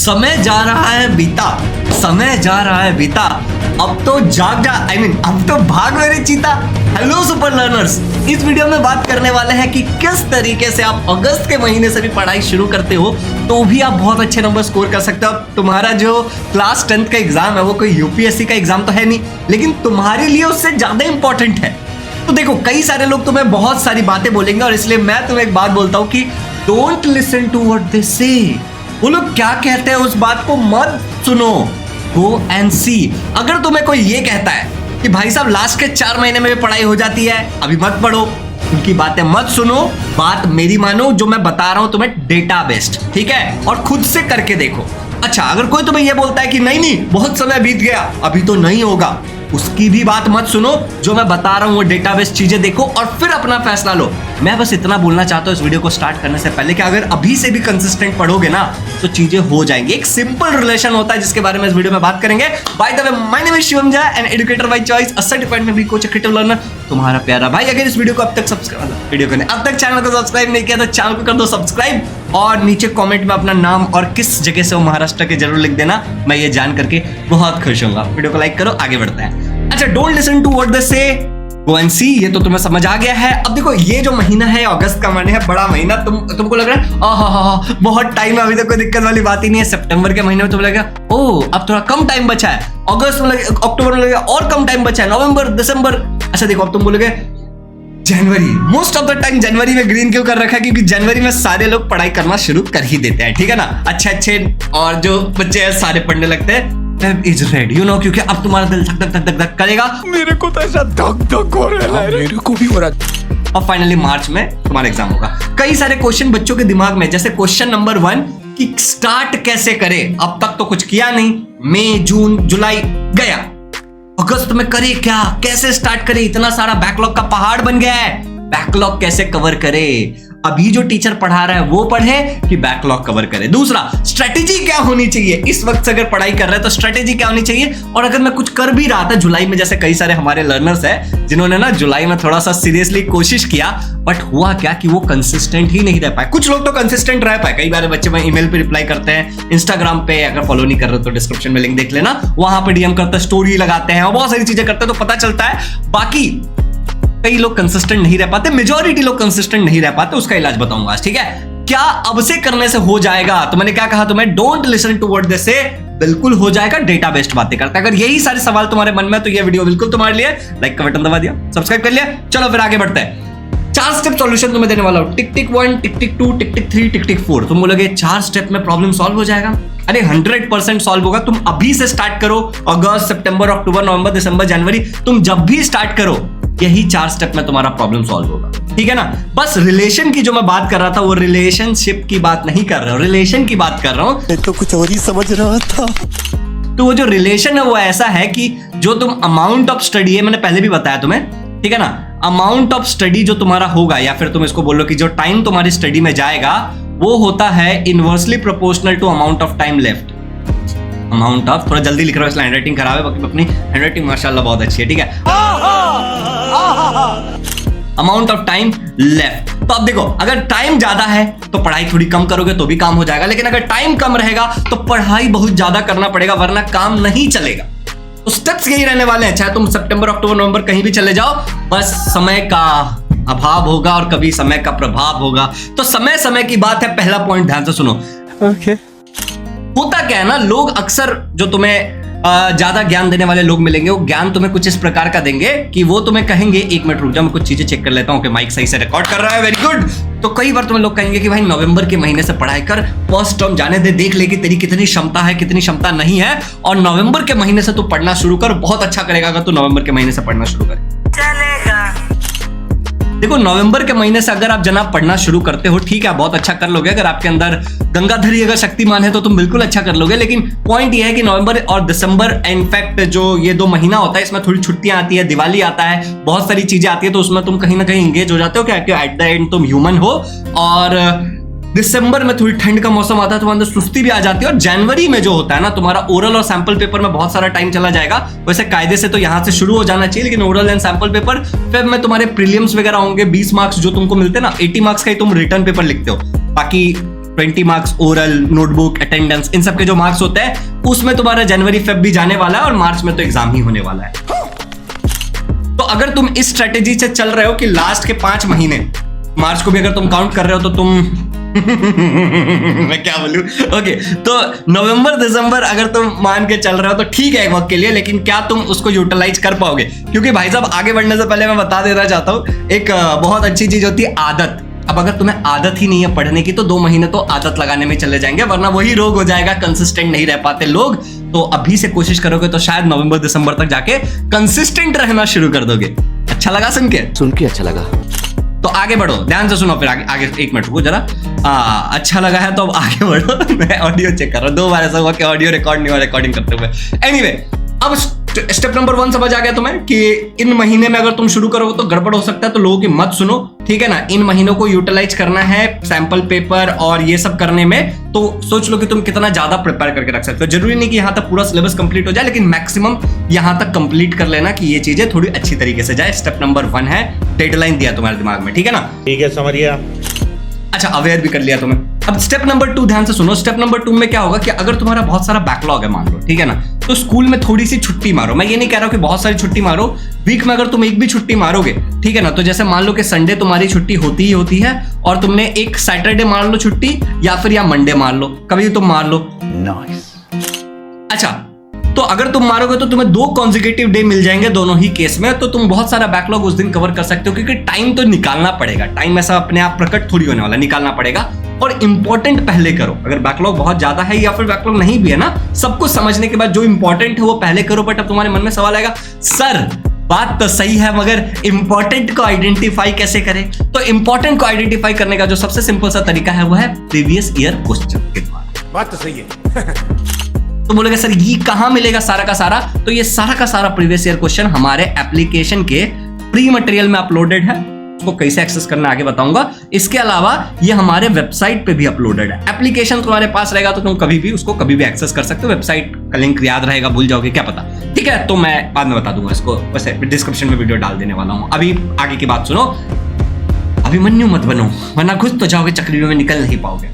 समय जा रहा है बीता, समय जा रहा है बीता, अब तो जाग जा, अब तो भाग मेरे चीता। हेलो सुपर लर्नर्स, इस वीडियो में बात करने वाले हैं कि किस तरीके से आप अगस्त के महीने से भी पढ़ाई शुरू करते हो तो भी आप बहुत अच्छे नंबर स्कोर कर सकते हो। तुम्हारा जो क्लास 10th का एग्जाम है वो कोई यूपीएससी का एग्जाम तो है नहीं, लेकिन तुम्हारे लिए उससे ज्यादा इंपॉर्टेंट है। तो देखो, कई सारे लोग तुम्हें बहुत सारी बातें बोलेंगे और इसलिए मैं तुम्हें एक बात बोलता हूं कि don't listen to what they say. वो लोग क्या कहते हैं उस बात को मत सुनो, गो एंड सी। अगर तुम्हें कोई ये कहता है कि भाई साहब लास्ट के 4 महीने में भी पढ़ाई हो जाती है, अभी मत पढ़ो, उनकी बातें मत सुनो, बात मेरी मानो। जो मैं बता रहा हूं तुम्हें डेटा बेस्ड, ठीक है, और खुद से करके देखो। अच्छा, अगर कोई तुम्हें ये बोलता है कि नहीं बहुत समय बीत गया, अभी तो नहीं होगा, उसकी भी बात मत सुनो। जो मैं बता रहा हूं वो डेटाबेस चीजें देखो और फिर अपना फैसला लो। मैं बस इतना बोलना चाहता हूं इस वीडियो को स्टार्ट करने से पहले कि अगर अभी से भी कंसिस्टेंट पढ़ोगे ना तो चीजें हो जाएंगी। एक सिंपल रिलेशन होता है जिसके बारे में इस वीडियो में बात करेंगे। By the way, my name is Shivam Jha, an educator by choice, a certified memory coach, creative learner, तुम्हारा प्यारा भाई। अगर इस वीडियो को अब तक चैनल को सब्सक्राइब नहीं किया तो चैनल को कर दो सब्सक्राइब और नीचे कमेंट में अपना नाम और किस जगह से हो महाराष्ट्र के जरूर लिख देना, मैं ये जान करके बहुत खुश होऊंगा। वीडियो को लाइक करो, आगे बढ़ते हैं। अच्छा, don't listen to what they say, go and सी, ये तो तुम्हें समझ आ गया है। अब देखो, ये जो महीना है अगस्त का महीना है, बड़ा महीना। तुमको लग रहा है बहुत टाइम है, अभी तक कोई दिक्कत वाली बात ही नहीं है। सितंबर के महीने में तुम्हें लगेगा अब थोड़ा कम टाइम बचा है, अगस्त में अक्टूबर में लगेगा और कम टाइम बचा है, नवंबर, दिसंबर। अच्छा देखो, अब तुम बोलोगे जनवरी, मोस्ट ऑफ द टाइम जनवरी में ग्रीन क्यों कर रखा है? क्योंकि जनवरी में सारे लोग पढ़ाई करना शुरू कर ही देते हैं, ठीक है ना। अच्छे और जो बच्चे हैं सारे पढ़ने लगते हैं। इज रेड, यू नो, क्योंकि अब तुम्हारा दिल धक धक धक धक करेगा। मेरे को तो ऐसा धक धक हो रहा है, मेरे को भी हो रहा है। और फाइनली मार्च में तुम्हारा एग्जाम होगा। कई सारे क्वेश्चन बच्चों के दिमाग में, जैसे क्वेश्चन नंबर 1 कि स्टार्ट कैसे करें, अब तक तो कुछ किया नहीं, मई जून जुलाई गया, अगस्त में करे क्या, कैसे स्टार्ट करे, इतना सारा बैकलॉग का पहाड़ बन गया है, बैकलॉग कैसे कवर करे। अभी जो टीचर पढ़ा रहा है वो पढ़े कि बैकलॉग कवर करे। दूसरा, स्ट्रेटेजी क्या होनी चाहिए, इस वक्त से अगर पढ़ाई कर रहे हैं तो स्ट्रेटेजी क्या होनी चाहिए। और अगर मैं कुछ कर भी रहा था जुलाई में, जैसे कई सारे हमारे लर्नर्स हैं जिन्होंने ना जुलाई में थोड़ा सा सीरियसली कोशिश किया, बट हुआ क्या कि वो कंसिस्टेंट ही नहीं रह पाए। कुछ लोग तो कंसिस्टेंट रह पाए, कई बार बच्चे ईमेल पे रिप्लाई करते हैं, इंस्टाग्राम पे अगर फॉलो नहीं कर रहे तो डिस्क्रिप्शन में लिंक देख लेना, वहां पे डीएम करते हैं, स्टोरी लगाते हैं और बहुत सारी चीजें करते हैं, तो पता चलता है। बाकी कई लोग कंसिस्टेंट नहीं रह पाते, मेजॉरिटी लोग कंसिस्टेंट नहीं रह पाते, उसका इलाज बताऊंगा आज, ठीक है। क्या अब से करने से हो जाएगा? तो मैंने क्या कहा तुम्हें, don't listen to what they say, बिल्कुल हो जाएगा। डेटा बेस्ड बातें करता है। अगर यही सारे सवाल तुम्हारे मन में तो ये वीडियो बिल्कुल तुम्हारे लिए। लाइक का बटन दबा दिया, सब्सक्राइब कर लिया, चलो फिर आगे बढ़ते हैं। 4 स्टेप सॉल्यूशन तुम्हें देने वाला हूं, टिक टिक 1, टिक टिक 2, टिक टिक 3, टिक टिक 4। तुम बोलोगे 4 स्टेप में प्रॉब्लम सॉल्व हो जाएगा? अरे 100% सॉल्व होगा। तुम अभी से स्टार्ट करो, अगस्त, सितंबर, अक्टूबर, नवंबर, दिसंबर, जनवरी, तुम जब भी स्टार्ट करो यही 4 स्टेप में तुम्हारा प्रॉब्लम सॉल्व होगा, ठीक है ना। बस रिलेशन की जो मैं बात कर रहा था वो रिलेशनशिप की बात नहीं कर रहा हूं, रिलेशन की बात कर रहा हूं। मैं तो कुछ और ही समझ रहा था। तो वो जो रिलेशन है वो ऐसा है कि जो तुम अमाउंट ऑफ स्टडी है, मैंने पहले भी बताया तुम्हें, ठीक है ना, अमाउंट ऑफ स्टडी जो तुम्हारा होगा, या फिर तुम इसको बोलो कि जो टाइम तुम्हारी स्टडी में जाएगा वो होता है inversely proportional to amount of time left. Amount of, थोड़ा जल्दी लिख रहा हूं इसलिए हैंडराइटिंग खराब है, बाकी अपनी हैंडराइटिंग माशाल्लाह बहुत अच्छी है, ठीक है। Amount of time left. तो अब देखो, अगर टाइम ज्यादा है तो पढ़ाई थोड़ी कम करोगे तो भी काम हो जाएगा, लेकिन अगर टाइम कम रहेगा तो पढ़ाई बहुत ज्यादा करना पड़ेगा, वरना काम नहीं चलेगा। तो स्टेप्स यही रहने वाले हैं, चाहे तुम सितंबर, अक्टूबर, नवंबर कहीं भी चले जाओ, बस समय का अभाव होगा और कभी समय का प्रभाव होगा। तो समय की बात है, पहला पॉइंट ध्यान से सुनो। ओके। होता क्या है ना, लोग अक्सर जो तुम्हें ज्यादा ज्ञान देने वाले लोग मिलेंगे, वो ज्ञान तुम्हें कुछ इस प्रकार का देंगे कि वो तुम्हें कहेंगे, 1 मिनट रुक जाओ मैं कुछ चीजें चेक कर लेता हूं कि माइक सही से रिकॉर्ड कर रहा है, वेरी गुड। तो कई बार तुम्हें लोग कहेंगे कि भाई नवंबर के महीने से पढ़ाई कर, फर्स्ट टर्म जाने दे, देख ले कि तेरी कितनी क्षमता है कितनी क्षमता नहीं है, और नवंबर के महीने से तू पढ़ना शुरू कर, बहुत अच्छा करेगा अगर तू नवंबर के महीने से पढ़ना शुरू करे, चलेगा। देखो, नवंबर के महीने से अगर आप जनाब पढ़ना शुरू करते हो, ठीक है, बहुत अच्छा कर लोगे। अगर आपके अंदर गंगाधरी अगर शक्तिमान है तो तुम बिल्कुल अच्छा कर लोगे, लेकिन पॉइंट ये है कि नवंबर और दिसंबर, इनफैक्ट जो ये 2 महीना होता है, इसमें थोड़ी छुट्टियां आती है, दिवाली आता है, बहुत सारी चीजें आती है, तो उसमें तुम कहीं ना कहीं एंगेज हो जाते हो, क्या एट द एंड तुम ह्यूमन हो। और दिसंबर में थोड़ी ठंड का मौसम आता है, तुम्हारे अंदर सुस्ती भी आ जाती है। और जनवरी में जो होता है ना, तुम्हारा ओरल और सैंपल पेपर में बहुत सारा टाइम चला जाएगा। वैसे कायदे से तो यहाँ से शुरू हो जाना चाहिए, लेकिन ओरल एंड सैंपल पेपर, फिर में तुम्हारे प्रीलिम्स वगैरह होंगे, 20 मार्क्स जो तुमको मिलते हैं ना, 80 मार्क्स का ही तुम रिटर्न पेपर लिखते हो, बाकी 20 मार्क्स ओरल, नोटबुक, अटेंडेंस, इन सब के जो मार्क्स होते हैं उसमें तुम्हारा जनवरी फेब भी जाने वाला है और मार्च में तो एग्जाम ही होने वाला है। तो अगर तुम इस स्ट्रेटेजी से चल रहे हो कि लास्ट के 5 महीने, मार्च को भी अगर तुम काउंट कर रहे हो तो तुम मैं क्या बोलूं, ओके, तो नवंबर दिसंबर अगर तुम मान के चल रहे हो तो ठीक है एक वक्त के लिए, लेकिन क्या तुम उसको यूटिलाइज कर पाओगे? क्योंकि भाई साहब आगे बढ़ने से पहले मैं बता देना चाहता हूं, एक बहुत अच्छी चीज होती है आदत। अब अगर तुम्हें आदत ही नहीं है पढ़ने की तो 2 महीने तो आदत लगाने में चले जाएंगे, वरना वही रोग हो जाएगा, कंसिस्टेंट नहीं रह पाते लोग। तो अभी से कोशिश करोगे तो शायद नवंबर दिसंबर तक जाके कंसिस्टेंट रहना शुरू कर दोगे। अच्छा लगा सुन के अच्छा लगा तो आगे बढ़ो, ध्यान से सुनो, फिर आगे 1 मिनट रुको जरा। अच्छा लगा है तो अब आगे बढ़ो। मैं ऑडियो चेक कर रहा हूँ, 2 बार ऐसा हुआ कि ऑडियो रिकॉर्ड नहीं हुआ रिकॉर्डिंग करते हुए। एनीवे, अब स्टेप नंबर 1 समझ आ गया तुम्हें कि इन महीने में अगर तुम शुरू करोगे तो गड़बड़ हो सकता है, तो लोगों की मत सुनो, ठीक है ना। इन महीनों को यूटिलाइज करना है सैंपल पेपर और ये सब करने में, तो सोच लो कि तुम कितना ज्यादा प्रिपेयर करके रख सकते हो। जरूरी नहीं कि यहाँ तक पूरा सिलेबस कंप्लीट हो जाए, लेकिन मैक्सिमम यहाँ तक कंप्लीट कर लेना कि ये चीजें थोड़ी अच्छी तरीके से जाए। स्टेप नंबर 1 है, डेडलाइन दिया तुम्हारे दिमाग में, ठीक है ना। ठीक है, समझिए। अच्छा, अवेयर भी कर लिया तुम्हें। अब स्टेप नंबर 2 ध्यान से सुनो। स्टेप नंबर 2 में क्या होगा कि अगर तुम्हारा बहुत सारा बैकलॉग है मान लो, ठीक है ना, तो स्कूल में थोड़ी सी छुट्टी मारो। मैं ये नहीं कह रहा हूं कि बहुत सारी छुट्टी मारो, वीक में अगर तुम एक भी छुट्टी मारोगे, ठीक है ना, तो जैसे मान लो कि संडे तुम्हारी छुट्टी होती ही होती है और तुमने एक सैटरडे मार लो छुट्टी, या फिर या मंडे मार लो, कभी तुम मार लो। नाइस। अच्छा, तो अगर तुम मारोगे तो तुम्हें 2 कॉन्जिक्यूटिव डे मिल जाएंगे दोनों ही केस में, तो तुम बहुत सारा बैकलॉग उस दिन कवर कर सकते हो, क्योंकि टाइम तो निकालना पड़ेगा। टाइम ऐसा अपने आप प्रकट थोड़ी होने वाला, निकालना पड़ेगा। और इंपॉर्टेंट पहले करो। अगर बैकलॉग बहुत ज्यादा है या फिर बैकलॉग नहीं भी है ना, सब कुछ समझने के बाद जो इंपॉर्टेंट है वो पहले करो। बट अब तुम्हारे मन में सवाल आएगा, सर बात तो सही है मगर इंपॉर्टेंट को आइडेंटिफाई कैसे करें? तो इंपॉर्टेंट को आइडेंटिफाई करने का जो सबसे सिंपल सा तरीका है वो है प्रीवियस ईयर क्वेश्चन के द्वारा। बात तो सही है। तो बोलेगा सर ये कहां मिलेगा सारा का सारा? तो ये सारा का सारा प्रीवियस ईयर क्वेश्चन हमारे एप्लीकेशन के प्री मटेरियल में अपलोडेड है। उसको कैसे एक्सेस करना आगे बताऊंगा। इसके अलावा ये हमारे वेबसाइट पे भी अपलोडेड है। एप्लीकेशन तुम्हारे पास रहेगा तो तुम कभी भी उसको कभी भी एक्सेस कर सकते हो। वेबसाइट का लिंक याद रहेगा, भूल जाओगे क्या पता, ठीक है। तो मैं बाद में बता दूंगा इसको, वैसे डिस्क्रिप्शन में वीडियो डाल देने वाला हूं। अभी आगे की बात सुनो। अभिमन्यु मत बनो, वरना घुस तो जाओगे चक्रव्यूह में, निकल नहीं पाओगे।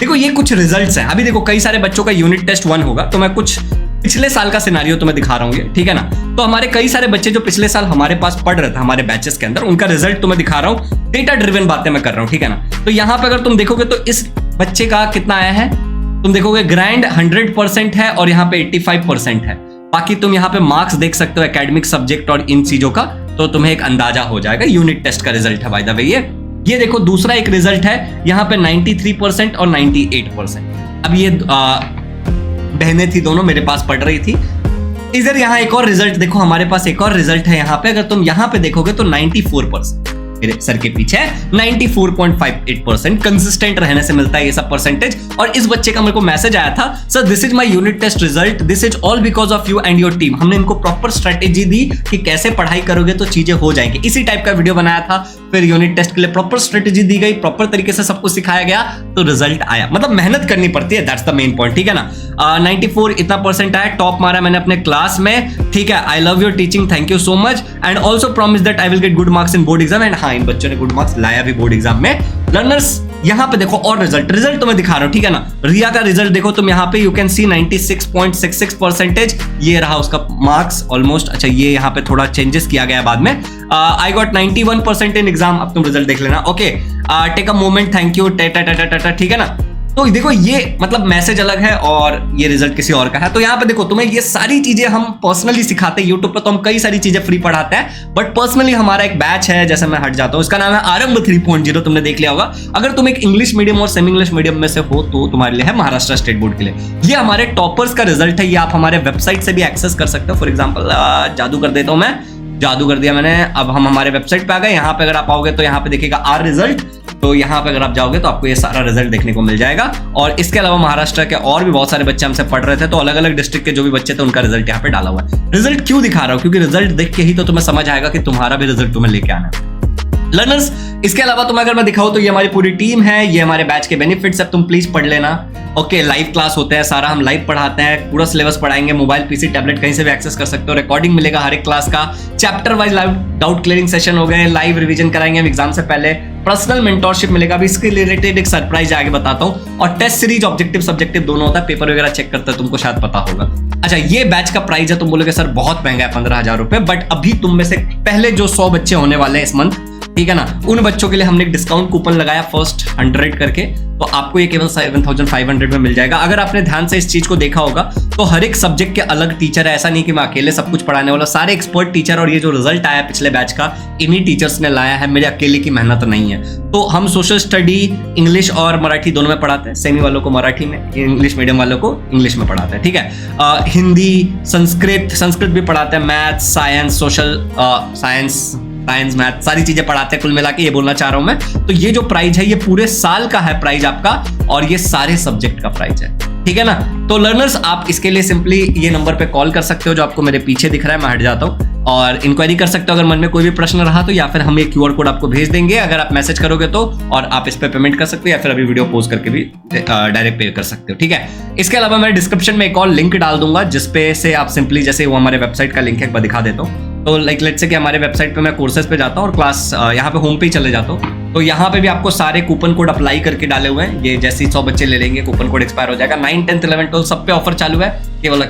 देखो ये कुछ रिजल्ट्स हैं। अभी देखो कई सारे बच्चों का यूनिट टेस्ट 1 होगा, तो मैं कुछ पिछले साल का सिनारियो तुम्हें दिखा रहा हूँ, ठीक है ना। तो हमारे कई सारे बच्चे जो पिछले साल हमारे पास पढ़ रहे थे हमारे बैचेस के अंदर, उनका रिजल्ट तुम्हें दिखा रहा हूँ। डेटा ड्रिवन बातें मैं कर रहा हूँ, ठीक है ना। तो यहाँ पे अगर तुम देखोगे तो इस बच्चे का कितना आया है, तुम देखोगे ग्रैंड 100% है और यहाँ पे 85% है। बाकी तुम यहाँ पे मार्क्स देख सकते हो एकेडमिक सब्जेक्ट और इन चीजों का, तो तुम्हें एक अंदाजा हो जाएगा। यूनिट टेस्ट का रिजल्ट है बाय द वे ये देखो दूसरा एक रिजल्ट है यहाँ पे 93% और 98%। अब ये बहनें थी, दोनों मेरे पास पढ़ रही थी। इधर यहाँ एक और रिजल्ट देखो, हमारे पास एक और रिजल्ट है यहाँ पे। अगर तुम यहाँ पे देखोगे तो 94%, मेरे सर के पीछे 94.58% कंसिस्टेंट रहने से मिलता है ये सब परसेंटेज। और इस बच्चे का मेरे को मैसेज आया था, sir this is my unit test result, this is all because of you and your team. हमने इनको प्रॉपर स्ट्रेटेजी दी कि कैसे पढ़ाई करोगे तो चीजें हो जाएंगी। इसी टाइप का वीडियो बनाया था, फिर यूनिट टेस्ट के लिए प्रॉपर स्ट्रेटेजी दी गई, प्रॉपर तरीके से सब कुछ सिखाया गया, तो रिजल्ट आया। मतलब मेहनत करनी पड़ती है, दैट्स द मेन पॉइंट, ठीक है ना। 94 इतना परसेंट आया, टॉप मारा मैंने अपने क्लास में, ठीक है। I love your teaching, thank you so much, and also promise that I will get good marks in board exam. And हाँ, इन बच्चों ने गुड मार्क्स लाया भी बोर्ड एग्जाम में। लर्नर्स यहाँ पे देखो और रिजल्ट तो मैं दिखा रहा हूँ, ठीक है ना। रिया का रिजल्ट देखो तुम यहाँ पे, यू कैन सी 96.66%, ये रहा उसका मार्क्स ऑलमोस्ट। अच्छा ये यहाँ पे थोड़ा चेंजेस किया गया बाद में। I got 91% in exam. अब तुम रिजल्ट देख लेना, okay. Take a moment, thank you, ठीक है ना। तो देखो ये मतलब मैसेज अलग है और ये रिजल्ट किसी और का है। तो यहाँ पे देखो तुम्हें ये सारी चीजें हम पर्सनली सिखाते हैं यूट्यूब पे, तो हम कई सारी चीजें फ्री पढ़ाते हैं, बट पर्सनली हमारा एक बैच है, जैसे मैं हट जाता हूँ, इसका नाम है आरंभ 3.0, तुमने देख लिया होगा। अगर तुम एक इंग्लिश मीडियम और सेमी इंग्लिश मीडियम में से हो तो तुम्हारे लिए है महाराष्ट्र स्टेट बोर्ड के लिए। ये हमारे टॉपर्स का रिजल्ट है, ये आप हमारे वेबसाइट से भी एक्सेस कर सकते हो। फॉर एग्जाम्पल जादू कर देता हूँ मैं, जादू कर दिया मैंने। अब हम हमारे वेबसाइट पे आ गए। यहाँ पे अगर आप आओगे तो यहाँ पे देखिएगा आर रिजल्ट, तो यहाँ पे अगर आप जाओगे तो आपको ये सारा रिजल्ट देखने को मिल जाएगा। और इसके अलावा महाराष्ट्र के और भी बहुत सारे बच्चे हमसे पढ़ रहे थे, तो अलग अलग डिस्ट्रिक्ट के जो भी बच्चे थे उनका रिजल्ट यहाँ पे डाला हुआ है। रिजल्ट क्यों दिखा रहा हूँ? क्योंकि रिजल्ट देख के ही तो तुम्हें समझ आएगा कि तुम्हारा भी रिजल्ट तुम्हें लेके आना है। लर्नर्स, इसके अलावा तुम्हें अगर मैं दिखाऊं तो ये हमारी पूरी टीम है, ये हमारे बैच के बेनिफिट्स, अब तुम प्लीज पढ़ लेना, ओके। लाइव क्लास होते हैं, सारा हम लाइव पढ़ाते हैं, पूरा सिलेबस पढ़ाएंगे, मोबाइल पीसी टैबलेट कहीं से भी एक्सेस कर सकते हो, रिकॉर्डिंग मिलेगा हर एक क्लास का, chapter wise live doubt clearing session हो गए, लाइव रिवीजन कराएंगे हम एग्जाम से पहले, पर्सनल मेंटोरशिप मिलेगा। अभी इसके रिलेटेड एक सरप्राइज आगे बताता हूँ। और टेस्ट सीरीज ऑब्जेक्टिव सब्जेक्टिव दोनों होता है, पेपर वगैरह चेक करता है, तुमको शायद पता होगा। अच्छा, ये बैच का प्राइस है, तुम बोलोगे सर बहुत महंगा है 15,000 रुपए, बट अभी तुम में से पहले जो 100 बच्चे होने वाले हैं इस मंथ, ठीक है ना, उन बच्चों के लिए हमने एक डिस्काउंट कूपन लगाया फर्स्ट 100 करके, तो आपको ये केवल 7,500 में मिल जाएगा। अगर आपने ध्यान से इस चीज को देखा होगा तो हर एक सब्जेक्ट के अलग टीचर है, ऐसा नहीं कि मैं अकेले सब कुछ पढ़ाने वाला, सारे एक्सपर्ट टीचर। और ये जो रिजल्ट आया पिछले बैच का, इन्हीं टीचर्स ने लाया है, मेरे अकेले की मेहनत नहीं है। तो हम सोशल स्टडी इंग्लिश और मराठी दोनों में पढ़ाते हैं, सेमी वालों को मराठी में, इंग्लिश मीडियम वालों को इंग्लिश में पढ़ाते हैं, ठीक है। हिंदी, संस्कृत भी पढ़ाते हैं, math, science, social science math, सारी चीजें पढ़ाते हैं कुल मिला के, ये बोलना चाह रहा हूं मैं। तो ये जो प्राइस है ये पूरे साल का है प्राइस आपका, और ये सारे सब्जेक्ट का प्राइस है, ठीक है ना। तो लर्नर्स, आप इसके लिए सिंपली ये नंबर पे कॉल कर सकते हो जो आपको मेरे पीछे दिख रहा है, मैं हट जाता हूं, और इंक्वायरी कर सकते हो अगर मन में कोई भी प्रश्न रहा तो, या फिर हम एक QR कोड आपको भेज देंगे अगर आप मैसेज करोगे तो, और आप इस पे पेमेंट कर सकते हो, या फिर अभी वीडियो पोस्ट करके भी डायरेक्ट पे कर सकते हो, ठीक है। इसके अलावा मैं डिस्क्रिप्शन में एक और लिंक डाल दूंगा जिसपे से आप सिंपली, जैसे वो हमारे वेबसाइट का लिंक है, एक बार दिखा देता हूँ। तो लाइक लेट्स से कि हमारे वेबसाइट पे मैं कोर्सेज पे जाता हूँ और क्लास यहाँ पे होम पे ही चले जाता हूँ, तो यहाँ पे भी आपको सारे कूपन कोड अप्लाई करके डाले हुए हैं। ये जैसे 100 बच्चे ले लेंगे कूपन कोड एक्सपायर हो जाएगा। 9, 10, 11, 12 सब पे ऑफर चालू है, केवल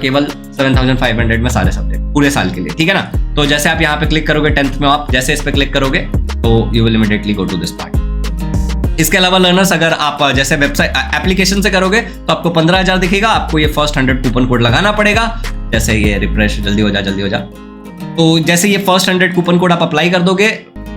7,500 में सारे सब्जेक्ट पूरे साल के लिए, ठीक है ना। तो जैसे आप यहाँ पे क्लिक करोगे 10th में, आप जैसे इस पे क्लिक करोगे तो you will immediately go to this part. इसके अलावा लर्नर्स, अगर आप जैसे वेबसाइट एप्लीकेशन से करोगे तो आपको 15,000 दिखेगा, आपको ये फर्स्ट 100 कूपन कोड लगाना पड़ेगा। जैसे ये रिफ्रेश, जल्दी हो जा। तो जैसे ये फर्स्ट 100 कूपन कोड आप अप्लाई कर दोगे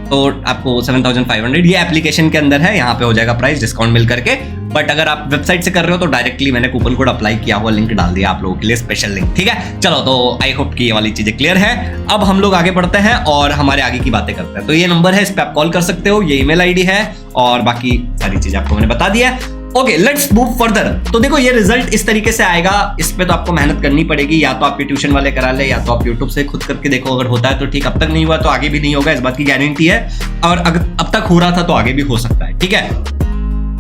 तो आपको 7,500 ये एप्लीकेशन के अंदर है, यहाँ पे हो जाएगा प्राइस डिस्काउंट मिल करके। बट अगर आप वेबसाइट से कर रहे हो तो डायरेक्टली मैंने कूपन कोड अप्लाई किया हुआ लिंक डाल दिया आप लोगों के लिए, स्पेशल लिंक, ठीक है। चलो, तो आई होप कि ये वाली चीजें क्लियर है। अब हम लोग आगे बढ़ते हैं और हमारे आगे की बातें करते हैं। तो ये नंबर है, इस पे आप कॉल कर सकते हो, ये ईमेल आईडी है, और बाकी सारी चीजें आपको मैंने बता दिया है। Okay, let's move further. तो देखो, ये रिजल्ट इस तरीके से आएगा, इस पे तो आपको मेहनत करनी पड़ेगी, या तो आपके ट्यूशन वाले करा ले, या तो आप यूट्यूब से खुद करके देखो, अगर होता है तो ठीक, अब तक नहीं हुआ तो आगे भी नहीं होगा, इस बात की गारंटी है। और अगर अब तक हो रहा था तो आगे भी हो सकता है, ठीक है।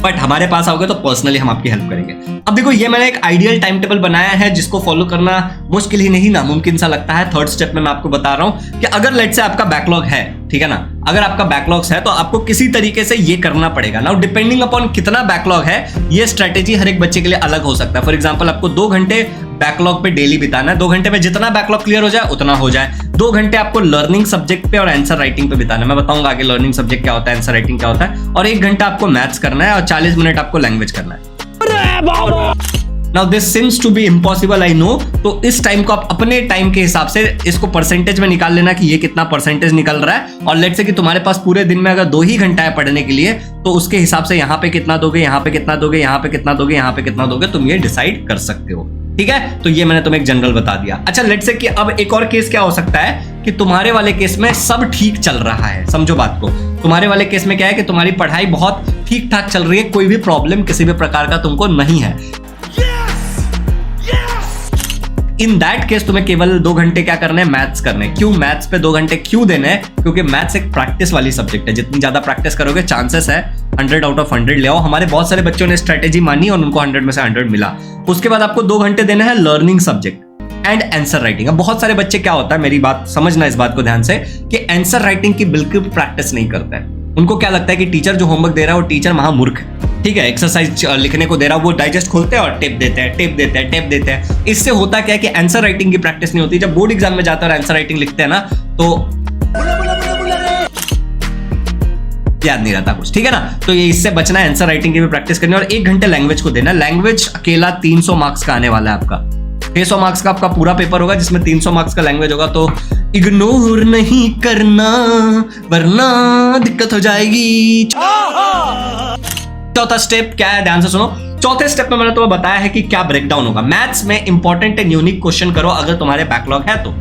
बट हमारे पास आओगे तो पर्सनली हम आपकी हेल्प करेंगे। अब देखो, ये मैंने एक आइडियल टाइम टेबल बनाया है जिसको फॉलो करना मुश्किल ही नहीं, नामुमकिन सा लगता है। थर्ड स्टेप में मैं आपको बता रहा हूं कि अगर लेट से आपका बैकलॉग है, ठीक है ना, अगर आपका बैकलॉग्स है तो आपको किसी तरीके से ये करना पड़ेगा। नाउ डिपेंडिंग अपॉन कितना बैकलॉग है, ये स्ट्रेटेजी हर एक बच्चे के लिए अलग हो सकता है। फॉर एग्जांपल, आपको 2 घंटे बैकलॉग पे डेली बिताना है, 2 घंटे में जितना बैकलॉग क्लियर हो जाए उतना हो जाए। 2 घंटे आपको लर्निंग सब्जेक्ट पे और आंसर राइटिंग पे बिताना है, मैं बताऊंगा आगे लर्निंग सब्जेक्ट क्या होता है, आंसर राइटिंग क्या होता है। और 1 घंटा आपको मैथ्स करना है, और 40 मिनट आपको लैंग्वेज करना है। Now this seems to be impossible, I know। तो इस टाइम को आप अपने टाइम के हिसाब से इसको परसेंटेज में निकाल लेना कि ये कितना परसेंटेज निकल रहा है। और लेट्स से कि तुम्हारे पास पूरे दिन में अगर 2 ही घंटा है पढ़ने के लिए, तो उसके हिसाब से यहाँ पे कितना दोगे, यहाँ पे कितना दोगे, यहाँ पे कितना दोगे, यहाँ पे कितना दोगे, तुम ये डिसाइड कर सकते हो, ठीक है। तो ये मैंने तुम्हें एक जनरल बता दिया। अच्छा, लेट्स से कि अब एक और केस क्या हो सकता है कि तुम्हारे वाले केस में सब ठीक चल रहा है। समझो बात को, तुम्हारे वाले केस में क्या है कि तुम्हारी पढ़ाई बहुत ठीक ठाक चल रही है, कोई भी प्रॉब्लम किसी भी प्रकार का तुमको नहीं है। इन दैट केस तुम्हें केवल 2 घंटे क्या करने हैं, मैथ्स करने। क्यों मैथ्स पे 2 घंटे क्यों देने हैं? क्योंकि मैथ्स एक प्रैक्टिस वाली सब्जेक्ट है, जितनी ज्यादा प्रैक्टिस करोगे चांसेस है 100 आउट ऑफ 100 ले आओ। हमारे बहुत सारे बच्चों ने स्ट्रेटेजी मानी और उनको 100 में से 100 मिला। उसके बाद आपको 2 घंटे देने हैं learning subject and answer writing. अब बहुत सारे बच्चे क्या होता है, मेरी बात समझना इस बात को ध्यान से, कि आंसर राइटिंग की बिल्कुल प्रैक्टिस नहीं करते हैं। उनको क्या लगता है कि टीचर जो होमवर्क दे रहा है वो टीचर महामूर्ख, ठीक है, एक्सरसाइज लिखने को दे रहा है, वो डाइजेस्ट खोलते हैं और टेप देते हैं। इससे होता क्या है कि आंसर राइटिंग की प्रैक्टिस नहीं होती। जब बोर्ड एग्जाम में जाते हैं और आंसर राइटिंग लिखते हैं ना, तो याद नहीं रहता कुछ, ठीक है ना। तो ये इससे बचना है, आंसर राइटिंग की भी प्रैक्टिस करनी है। और 1 घंटे लैंग्वेज को देना। लैंग्वेज अकेला 300 मार्क्स का आने वाला है आपका। 600 मार्क्स का आपका पूरा पेपर होगा जिसमें 300 मार्क्स का लैंग्वेज होगा। तो इग्नोर नहीं करना वरना दिक्कत हो जाएगी। चौथा स्टेप क्या है, ध्यान से सुनो। चौथे स्टेप में मैंने तुम्हें बताया है कि क्या ब्रेकडाउन होगा। मैथ्स में इंपॉर्टेंट एंड यूनिक क्वेश्चन करो। अगर तुम्हारे बैकलॉग है तो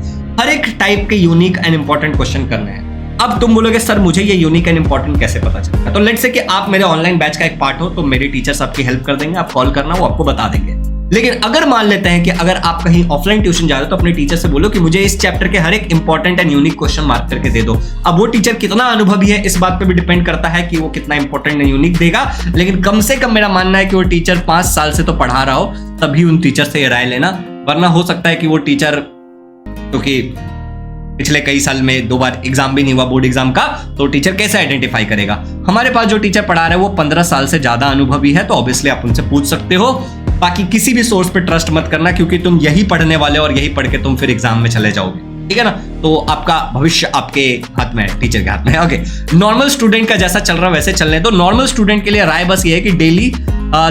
हर एक टाइप के यूनिक एंड इंपॉर्टेंट क्वेश्चन करने हैं। अब तुम बोलोगे सर मुझे ये यूनिक एंड इंपॉर्टेंट कैसे पता चलेगा? तो लेट्स से कि आप मेरे ऑनलाइन बैच का एक पार्ट हो, तो मेरे टीचर्स आपकी हेल्प कर देंगे। आप कॉल करना, वो आपको बता देंगे। लेकिन अगर मान लेते हैं कि अगर आप कहीं ऑफलाइन ट्यूशन जा रहे हो, तो अपने टीचर से बोलो कि मुझे इस चैप्टर के हर एक important and unique question mark करके दे दो। अब वो टीचर कितना अनुभवी है इस बात पे भी डिपेंड करता है कि वो कितना इंपॉर्टेंट एंड यूनिक देगा। लेकिन कम से कम मेरा मानना है कि वो टीचर 5 साल से तो पढ़ा रहा हो, तभी उन टीचर से ये राय लेना। वरना हो सकता है कि वो टीचर, क्योंकि पिछले कई साल में 2 बार एग्जाम भी नहीं हुआ बोर्ड एग्जाम का, तो टीचर कैसे आइडेंटिफाई करेगा? हमारे पास जो टीचर पढ़ा रहे हैं वो 15 साल से ज्यादा अनुभवी है, तो ऑब्वियसली आप उनसे पूछ सकते हो। बाकी किसी भी सोर्स पे ट्रस्ट मत करना, क्योंकि तुम यही पढ़ने वाले हो और यही पढ़ के तुम फिर एग्जाम में चले जाओगे, ठीक है ना? तो आपका भविष्य आपके हाथ में है, टीचर के हाथ में है। ओके, नॉर्मल स्टूडेंट का जैसा चल रहा है वैसे चलने दो। नॉर्मल स्टूडेंट के लिए राय बस ये है कि डेली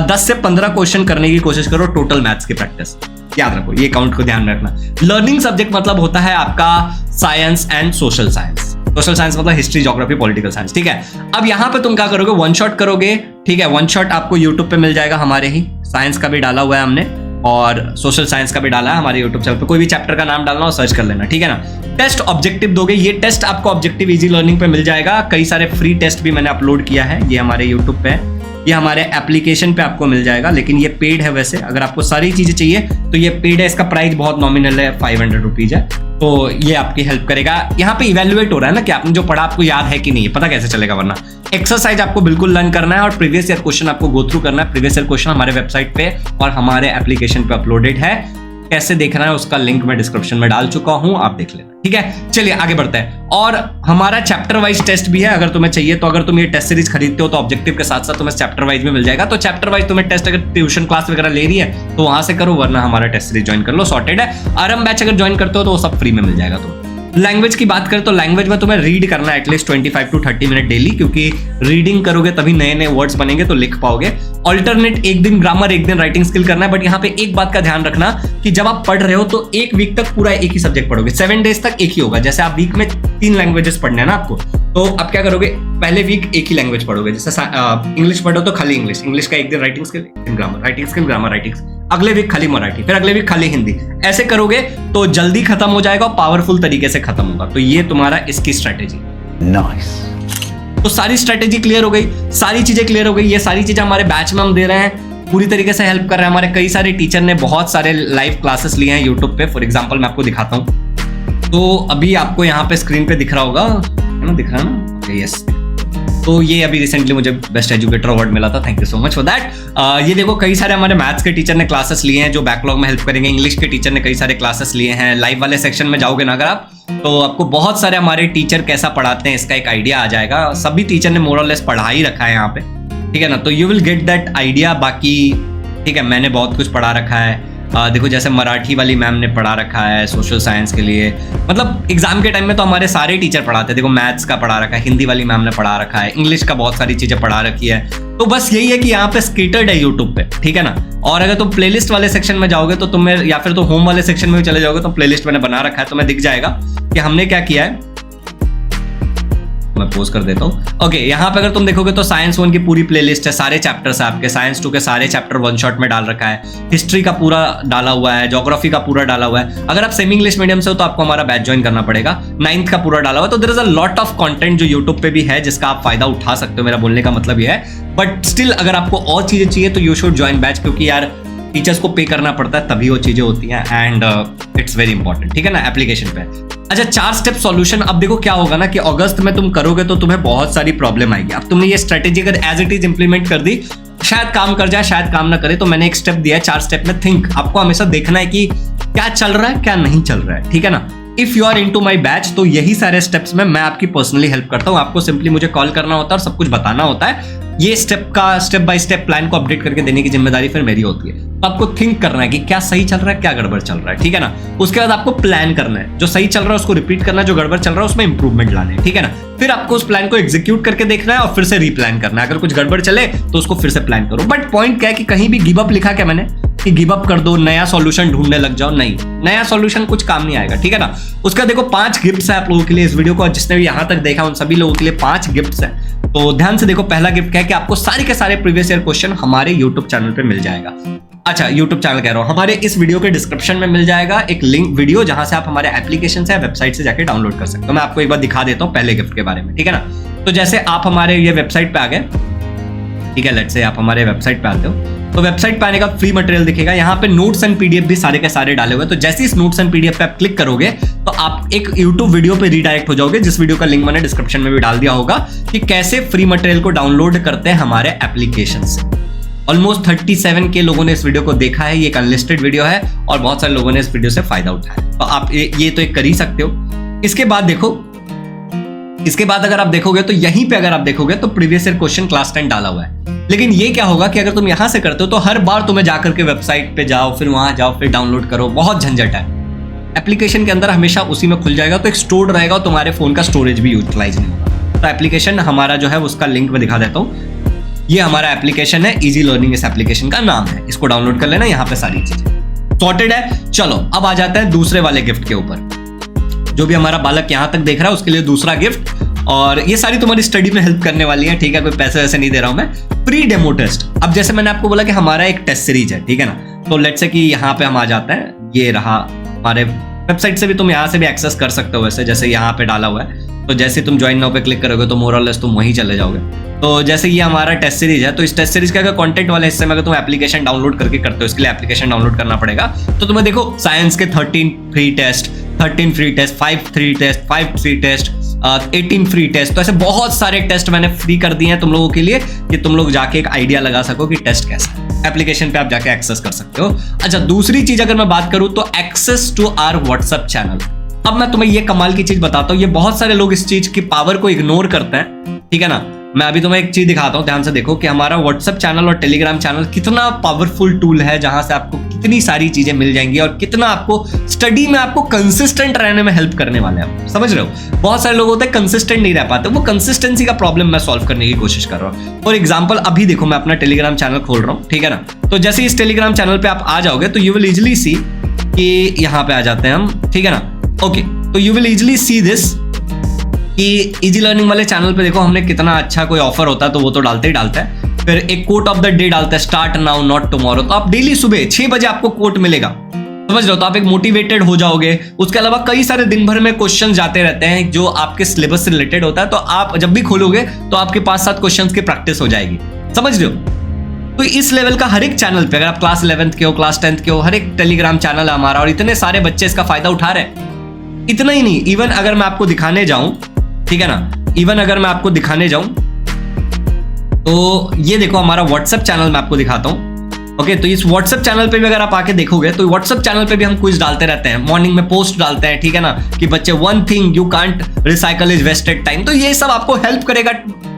10 से 15 क्वेश्चन करने की कोशिश करो, टोटल मैथ्स की प्रैक्टिस। याद रखो, ये काउंट को ध्यान रखना। लर्निंग सब्जेक्ट मतलब होता है आपका science and social science. Social science मतलब हिस्ट्री, ज्योग्राफी, पॉलिटिकल साइंस, ठीक है? अब यहाँ पे तुम क्या करोगे, वन शॉट करोगे, ठीक है? वन शॉट आपको यूट्यूब पे मिल जाएगा, हमारे ही साइंस का भी डाला हुआ है हमने और सोशल साइंस का भी डाला है हमारे यूट्यूब चैनल पे। कोई भी चैप्टर का नाम डालना और सर्च कर लेना, ठीक है ना? टेस्ट ऑब्जेक्टिव दोगे, ये टेस्ट आपको ऑब्जेक्टिव इजी लर्निंग पे मिल जाएगा। कई सारे फ्री टेस्ट भी मैंने अपलोड किया है, ये हमारे यूट्यूब पे है, ये हमारे एप्लीकेशन पे आपको मिल जाएगा, लेकिन ये पेड है। वैसे अगर आपको सारी चीजें चाहिए तो ये पेड है, इसका प्राइस बहुत नॉमिनल है, 500 रुपीज है, तो ये आपकी हेल्प करेगा। यहाँ पे इवेल्युएट हो रहा है ना कि आपने जो पढ़ा आपको याद है कि नहीं, पता कैसे चलेगा? वरना एक्सरसाइज आपको बिल्कुल लर्न करना है और प्रीवियस ईयर क्वेश्चन आपको गो थ्रू करना है। प्रीवियस ईयर क्वेश्चन हमारे वेबसाइट पे और हमारे एप्लीकेशन पे अपलोडेड है। कैसे देखना है उसका लिंक मैं डिस्क्रिप्शन में डाल चुका हूं, आप देख लेना, ठीक है? चलिए आगे बढ़ते हैं। और हमारा चैप्टर वाइज टेस्ट भी है, अगर तुम्हें चाहिए तो। अगर तुम ये टेस्ट सीरीज खरीदते हो तो ऑब्जेक्टिव के साथ साथ तुम्हें चैप्टर वाइज भी मिल जाएगा। तो चैप्टर वाइज तुम्हें टेस्ट अगर ट्यूशन क्लास वगैरह ले रही है तो वहां से करो, वरना हमारा टेस्ट सीरीज ज्वाइन कर लो, सॉर्टेड है। आरएम बैच अगर ज्वाइन करते हो तो वो सब फ्री में मिल जाएगा। तो लैंग्वेज की बात करें तो लैंग्वेज में तुम्हें रीड करना है एटलीस्ट 25 to 30 मिनट डेली, क्योंकि रीडिंग करोगे तभी नए नए वर्ड्स बनेंगे, तो लिख पाओगे। ऑल्टरनेट, एक दिन ग्रामर एक दिन राइटिंग स्किल करना है। बट यहाँ पे एक बात का ध्यान रखना कि जब आप पढ़ रहे हो तो एक वीक तक पूरा एक ही सब्जेक्ट पढ़ोगे, 7 डेज तक एक ही होगा। जैसे आप वीक में 3 लैंग्वेजेस पढ़ने हैं ना आपको, तो आप क्या करोगे, पहले वीक एक ही लैंग्वेज पढ़ोगे। जैसे इंग्लिश पढ़ो तो खाली इंग्लिश, इंग्लिश का एक दिन राइटिंग स्किल, एक दिन grammar, writing skill, grammar, writing skill. अगले वीक खाली मराठी, फिर अगले वीक खाली हिंदी। ऐसे करोगे तो जल्दी खत्म हो जाएगा और पावरफुल तरीके से खत्म होगा। तो ये तुम्हारा इसकी स्ट्रेटेजी। नाइस। तो सारी स्ट्रेटेजी क्लियर हो गई, सारी चीजें क्लियर हो गई। ये सारी चीजें हमारे बैच में हम दे रहे हैं, पूरी तरीके से हेल्प कर रहे हैं। हमारे कई सारे टीचर ने बहुत सारे लाइव क्लासेस लिए हैं यूट्यूब पे। फॉर एग्जांपल मैं आपको दिखाता हूँ, तो अभी आपको यहाँ पे स्क्रीन पे दिख रहा होगा, है ना? दिख रहा है ना? Okay, yes. तो ये अभी रिसेंटली मुझे बेस्ट एजुकेटर अवार्ड मिला था, thank you so much for that. ये देखो, कई सारे हमारे मैथ्स के टीचर ने क्लासेस लिए हैं जो बैकलॉग में हेल्प करेंगे। इंग्लिश के टीचर ने कई सारे क्लासेस लिए हैं। लाइव वाले सेक्शन में जाओगे ना अगर आप, तो आपको बहुत सारे हमारे टीचर कैसा पढ़ाते हैं इसका एक आइडिया आ जाएगा। सभी टीचर ने मोर और लेस पढ़ा ही रखा है यहाँ पे, ठीक है ना? तो you will get that idea. बाकी ठीक है, मैंने बहुत कुछ पढ़ा रखा है। देखो, जैसे मराठी वाली मैम ने पढ़ा रखा है सोशल साइंस के लिए, मतलब एग्जाम के टाइम में तो हमारे सारे टीचर पढ़ाते हैं। देखो, मैथ्स का पढ़ा रखा है, हिंदी वाली मैम ने पढ़ा रखा है, इंग्लिश का बहुत सारी चीजें पढ़ा रखी है। तो बस यही है कि यहाँ पे स्केटर्ड है यूट्यूब पे, ठीक है ना? और अगर तुम प्लेलिस्ट वाले सेक्शन में जाओगे तो तुम्हें, या फिर तो होम वाले सेक्शन में भी चले जाओगे तो प्लेलिस्ट मैंने बना रखा है, तुम्हें दिख जाएगा कि हमने क्या किया है। मैं पोस्ट कर देता हूँ। ओके, यहाँ पे अगर तुम देखोगे तो साइंस 1 की पूरी प्लेलिस्ट है, सारे चैप्टर्स है आपके। साइंस 2 के सारे चैप्टर वन शॉट में डाल रखा है। हिस्ट्री का पूरा डाला हुआ है, ज्योग्राफी का पूरा डाला हुआ है। अगर आप सेमी इंग्लिश मीडियम से हो तो आपको हमारा बैच ज्वाइन करना पड़ेगा। 9th का पूरा डाला हुआ है। तो there is a lot of content जो यूट्यूब पे भी है जिसका आप फायदा उठा सकते हो। मेरा बोलने का मतलब ये है, बट स्टिल अगर आपको और चीजें चाहिए तो यू शुड ज्वाइन बैच, क्योंकि यार टीचर्स को पे करना पड़ता है तभी वो चीजें होती हैं, एंड इट्स वेरी इंपॉर्टेंट, ठीक है ना? एप्लीकेशन पे। अच्छा, 4 स्टेप सॉल्यूशन। अब देखो क्या होगा ना कि अगस्त में तुम करोगे तो तुम्हें बहुत सारी प्रॉब्लम आएगी। अब तुमने ये स्ट्रेटेजी अगर एज इट इज इंप्लीमेंट कर दी, शायद काम कर जाए, शायद काम ना करे। तो मैंने एक स्टेप दिया है, 4 स्टेप में थिंक। आपको हमेशा देखना है कि क्या चल रहा है, क्या नहीं चल रहा है, ठीक है ना? If you are into my batch तो यही सारे स्टेप्स में मैं आपकी पर्सनली हेल्प करता हूँ। आपको सिंपली मुझे कॉल करना होता है और सब कुछ बताना होता है। ये स्टेप बाय स्टेप प्लान को अपडेट करके देने की जिम्मेदारी फिर मेरी होती है। तो आपको थिंक करना है कि क्या सही चल रहा है, क्या गड़बड़ चल रहा है, ठीक है ना? उसके बाद आपको प्लान करना है, जो सही चल रहा है उसको रिपीट करना है, जो गड़बड़ चल रहा है उसमें इंप्रूवमेंट लाने हैं, ठीक है ना? फिर आपको उस प्लान को एग्जीक्यूट करके देखना है और फिर से रीप्लान करना है। अगर कुछ गड़बड़ चले तो उसको फिर से प्लान करो। बट पॉइंट क्या है कि कहीं भी गिव अप लिखा क्या मैंने कि गिव अप कर दो, नया सॉल्यूशन ढूंढने लग जाओ, नहीं, नया सॉल्यूशन कुछ काम नहीं आएगा, ठीक है ना? उसका देखो 5 गिफ्ट्स है आप लोगों के लिए इस वीडियो को, जिसने भी यहां तक देखा उन सभी लोगों के लिए 5 गिफ्ट्स है। तो ध्यान से देखो, पहला गिफ्ट क्या है कि आपको सारे के सारे प्रीवियस ईयर क्वेश्चन हमारे यूट्यूब चैनल पे मिल जाएगा। अच्छा, यूट्यूब चैनल कह रहा हूं, हमारे इस वीडियो के डिस्क्रिप्शन में मिल जाएगा एक लिंक वीडियो, जहां से आप हमारे एप्लीकेशन से, वेबसाइट से जाके डाउनलोड कर सकते हो। मैं आपको एक बार दिखा देता हूं पहले गिफ्ट के बारे में, ठीक है ना? तो जैसे आप हमारे ये वेबसाइट पे आ गए, ठीक है, लेट्स से आप हमारे वेबसाइट पे आते हो, तो वेबसाइट पे आने का फ्री मटेरियल दिखेगा। यहाँ पे नोट्स एंड पीडीएफ भी सारे के सारे डाले हुए हैं। तो जैसे इस नोट्स एंड पीडीएफ पे आप क्लिक करोगे तो आप एक यूट्यूब वीडियो पे रीडायरेक्ट हो जाओगे, जिस वीडियो का लिंक मैंने डिस्क्रिप्शन में भी डाल दिया होगा, कि कैसे फ्री मटेरियल को डाउनलोड करते हैं हमारे एप्लीकेशन से। ऑलमोस्ट 37 के लोगों ने इस वीडियो को देखा है। ये एक अनलिस्टेड वीडियो है और बहुत सारे लोगों ने इस वीडियो से फायदा उठाया है। तो आप ये तो एक कर ही सकते हो। इसके बाद देखो, इसके बाद अगर आप देखोगे तो यहीं पे अगर आप देखोगे तो प्रीवियस ईयर क्वेश्चन क्लास 10 डाला हुआ है। लेकिन ये क्या होगा कि अगर तुम यहां से करते हो तो हर बार तुम्हें जाकर के वेबसाइट पे जाओ, फिर वहां जाओ, फिर डाउनलोड करो, बहुत झंझट है। एप्लीकेशन के अंदर हमेशा उसी में खुल जाएगा, तो एक स्टोर्ड रहेगा और तुम्हारे फोन का स्टोरेज भी यूटिलाइज नहीं होगा। तो एप्लीकेशन हमारा जो है उसका लिंक मैं दिखा देता हूँ। ये हमारा एप्लीकेशन है, इजी लर्निंग इस एप्लीकेशन का नाम है। इसको डाउनलोड कर लेना, यहाँ पे सारी चीजें सॉर्टेड है। चलो अब आ जाते हैं दूसरे वाले गिफ्ट के ऊपर। जो भी हमारा बालक यहाँ तक देख रहा है उसके लिए दूसरा गिफ्ट, और ये सारी तुम्हारी स्टडी में हेल्प करने वाली है, ठीक है। कोई पैसे वैसे नहीं दे रहा हूं मैं। Free demo test. अब जैसे मैंने आपको बोला कि हमारा एक टेस्ट सीरीज है, ठीक है ना। तो लेट्स से कि यहाँ पे हम आ जाते हैं, ये रहा हमारे वेबसाइट से भी तुम यहाँ से भी एक्सेस कर सकते हो वैसे, जैसे यहाँ पे डाला हुआ है। तो जैसे तुम ज्वाइन नाउ पे क्लिक करोगे तो मोर और लेस तुम वहीं चले जाओगे। तो जैसे ये हमारा टेस्ट सीरीज है, तो इस टेस्ट सीरीज का अगर कंटेंट वाले हिस्से में अगर तुम एप्लीकेशन डाउनलोड करके करते हो, इसके लिए एप्लीकेशन डाउनलोड करना पड़ेगा। तो तुम्हें देखो साइंस के 13 free test, 13 free test, 5 free test, 5 free test, 18 free test. तो ऐसे बहुत सारे टेस्ट मैंने फ्री कर दिए हैं तुम लोगों के लिए कि तुम लोग जाके एक आइडिया लगा सको कि टेस्ट कैसा है। एप्लीकेशन पे आप जाके एक्सेस कर सकते हो। अच्छा, दूसरी चीज अगर मैं बात करूं तो access to our WhatsApp channel. अब मैं तुम्हें ये कमाल की चीज बताता हूं, ये बहुत सारे लोग इस चीज की पावर को इग्नोर करते हैं, ठीक है ना। मैं अभी तुम्हें एक चीज दिखाता हूं, ध्यान से देखो कि हमारा व्हाट्सएप चैनल और टेलीग्राम चैनल कितना पावरफुल टूल है, जहां से आपको कितनी सारी चीजें मिल जाएंगी और कितना आपको स्टडी में आपको कंसिस्टेंट रहने में हेल्प करने वाले हैं। समझ रहे हो, बहुत सारे लोग होते हैं कंसिस्टेंट नहीं रह पाते, वो कंसिस्टेंसी का प्रॉब्लम मैं सॉल्व करने की कोशिश कर रहा हूँ। फॉर एग्जाम्पल अभी देखो मैं अपना टेलीग्राम चैनल खोल रहा हूँ, ठीक है ना। तो जैसे इस टेलीग्राम चैनल पे आप आ जाओगे तो यू विल इजिली सी कि यहाँ पे आ जाते हैं हम, ठीक है ना। ओके, तो you will easily see this कि इजी लर्निंग वाले चैनल पे देखो हमने कितना अच्छा कोई ऑफर होता है तो वो तो डालते ही डालता है। फिर एक कोट ऑफ द डे डालता है, स्टार्ट नाउ नॉट टुमारो। तो आप डेली सुबह 6 बजे आपको कोट मिलेगा, समझ रहे हो। तो आप एक मोटिवेटेड हो जाओगे। उसके अलावा कई सारे दिन भर में क्वेश्चन जाते रहते हैं जो आपके सिलेबस से रिलेटेड होता है। तो आप जब भी खोलोगे तो आपके 5-7 क्वेश्चन की प्रैक्टिस हो जाएगी, समझ रहे हो। तो इस लेवल का हर एक चैनल पे, अगर आप क्लास 11th के हो, क्लास 10th के हो, हर एक टेलीग्राम चैनल है हमारा और इतने सारे बच्चे इसका फायदा उठा रहे हैं। इतना ही नहीं, इवन अगर मैं आपको दिखाने जाऊं, ठीक है ना, इवन अगर मैं आपको दिखाने जाऊं तो ये देखो हमारा व्हाट्सएप चैनल मैं आपको दिखाता हूं। ओके, तो इस व्हाट्सएप चैनल पे भी अगर आप आके देखोगे तो व्हाट्सएप चैनल पे भी हम क्विज डालते रहते हैं, मॉर्निंग में पोस्ट डालते हैं, ठीक है ना, कि बच्चे one thing you can't recycle is wasted time. तो ये सब आपको हेल्प करेगा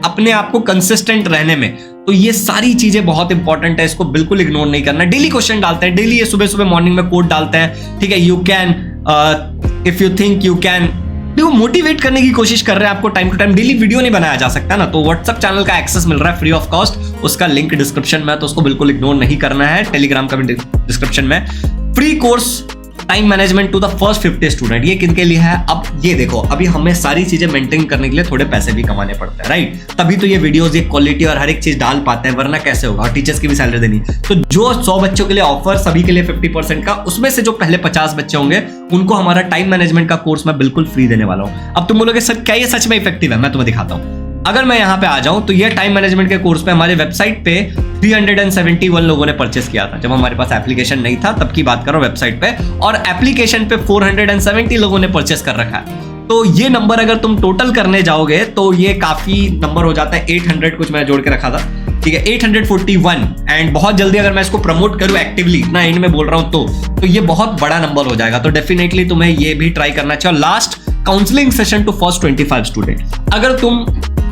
अपने आप को कंसिस्टेंट रहने में। तो ये सारी चीजें बहुत इंपॉर्टेंट है, इसको बिल्कुल इग्नोर नहीं करना। डेली क्वेश्चन डालते हैं, डेली ये सुबह सुबह मॉर्निंग में कोड डालते हैं, ठीक है। You can if you think you can, देखो मोटिवेट करने की कोशिश कर रहे हैं आपको। Time to time daily video नहीं बनाया जा सकता ना, तो व्हाट्सएप चैनल का एक्सेस मिल रहा है फ्री ऑफ कॉस्ट, उसका लिंक डिस्क्रिप्शन में, तो उसको बिल्कुल इग्नोर नहीं करना है। टेलीग्राम का भी डिस्क्रिप्शन में। Free course time management to the first 50 student, ये किनके लिए है। अब ये देखो, अभी हमें सारी चीजें मेंटेन करने के लिए थोड़े पैसे भी कमाने पड़ते हैं, राइट। तभी तो ये वीडियोस, ये क्वालिटी और हर एक चीज डाल पाते हैं, वरना कैसे होगा। और टीचर्स की भी सैलरी देनी। तो जो 100 बच्चों के लिए ऑफर, सभी के लिए 50% का, उसमें से जो पहले 50 बच्चे होंगे उनको हमारा टाइम मैनेजमेंट का कोर्स मैं बिल्कुल फ्री देने वाला हूं। अब तुम बोलोगे सर क्या ये सच में इफेक्टिव है, मैं तुम्हें दिखाता हूं। अगर मैं यहाँ पे आ जाऊं तो ये टाइम मैनेजमेंट के कोर्स पे हमारे वेबसाइट पे 371 लोगों ने परचेस किया था। जब हमारे पास एप्लीकेशन नहीं था तब की बात करो वेबसाइट पे, और एप्लीकेशन पे 470 लोगों ने परचेस कर रखा है। तो ये नंबर अगर तुम टोटल करने जाओगे तो ये काफी नंबर हो जाता है। 800 कुछ मैंने जोड़ के रखा था, ठीक है, 841। एंड बहुत जल्दी अगर मैं इसको प्रमोट करूं एक्टिवली, इतना एंड में बोल रहा हूं तो ये बहुत बड़ा नंबर हो जाएगा। तो डेफिनेटली तुम्हें ये भी ट्राई करना चाहिए। Last counselling session to first 25 student. अगर तुम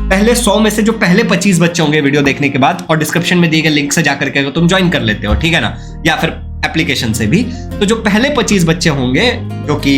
पहले 100 में से जो पहले 25 बच्चे होंगे वीडियो देखने के बाद, और डिस्क्रिप्शन में दिए गए लिंक से जाकर के अगर तुम ज्वाइन कर लेते हो, ठीक है ना, या फिर एप्लीकेशन से भी, तो जो पहले 25 बच्चे होंगे जो कि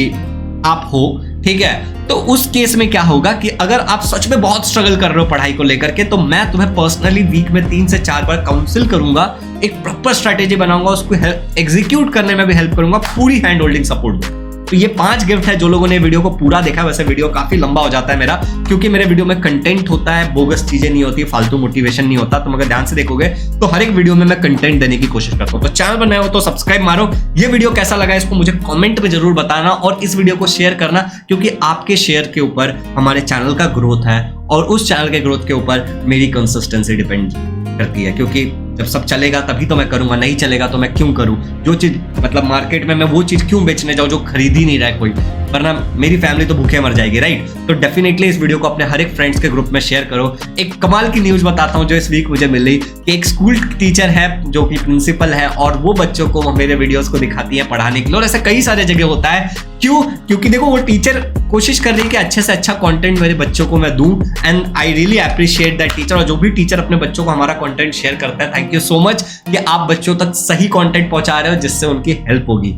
आप हो, ठीक है, तो उस केस में क्या होगा कि अगर आप सच में बहुत स्ट्रगल कर रहे हो पढ़ाई को लेकर के, तो मैं तुम्हें पर्सनली वीक में 3 से 4 बार काउंसिल करूंगा, एक प्रॉपर स्ट्रैटेजी बनाऊंगा, उसको एग्जीक्यूट करने में भी हेल्प करूंगा, पूरी हैंड होल्डिंग सपोर्ट। तो ये 5 गिफ्ट है जो लोगों ने वीडियो को पूरा देखा। वैसे वीडियो काफी लंबा हो जाता है मेरा, क्योंकि मेरे वीडियो में कंटेंट होता है, बोगस चीजें नहीं होती, फालतू मोटिवेशन नहीं होता। तुम अगर ध्यान से देखोगे तो हर एक वीडियो में मैं कंटेंट देने की कोशिश करता हूँ। तो चैनल पर नए हो तो सब्सक्राइब मारो। ये वीडियो कैसा लगा इसको मुझे कमेंट में जरूर बताना, और इस वीडियो को शेयर करना, क्योंकि आपके शेयर के ऊपर हमारे चैनल का ग्रोथ है, और उस चैनल के ग्रोथ के ऊपर मेरी कंसिस्टेंसी डिपेंड करती है। क्योंकि जब सब चलेगा तभी तो मैं करूंगा, नहीं चलेगा तो मैं क्यों करूं? जो चीज मतलब मार्केट में मैं वो चीज क्यों बेचने जाऊं जो खरीद ही नहीं रहा है कोई, वरना मेरी फैमिली तो भूखे मर जाएगी, राइट? तो डेफिनेटली इस वीडियो को अपने हर एक फ्रेंड्स के ग्रुप में शेयर करो। एक कमाल की न्यूज बताता हूं जो इस वीक मुझे मिली कि एक स्कूल टीचर है जो कि प्रिंसिपल है और वो बच्चों को मेरे वीडियोस को दिखाती है पढ़ाने के लिए, और ऐसा कई सारे जगह होता है। क्यों? क्योंकि देखो वो टीचर कोशिश कर रही है कि अच्छे से अच्छा कंटेंट मेरे बच्चों को मैं दूं, and I really appreciate that teacher. और जो भी टीचर अपने बच्चों को हमारा कंटेंट शेयर करता है, थैंक यू सो मच कि आप बच्चों तक सही कंटेंट पहुंचा रहे हो जिससे उनकी हेल्प होगी।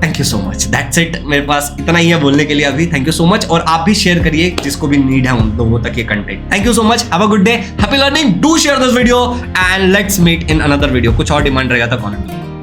Thank you so much, that's it. मेरे पास इतना ही है बोलने के लिए अभी। थैंक यू सो मच, और आप भी शेयर करिए जिसको भी नीड है उन लोगों तक ये content. Thank you so much, have a good day, happy learning, do share this video and let's meet in another video. कुछ और डिमांड रहेगा तो कमेंट में।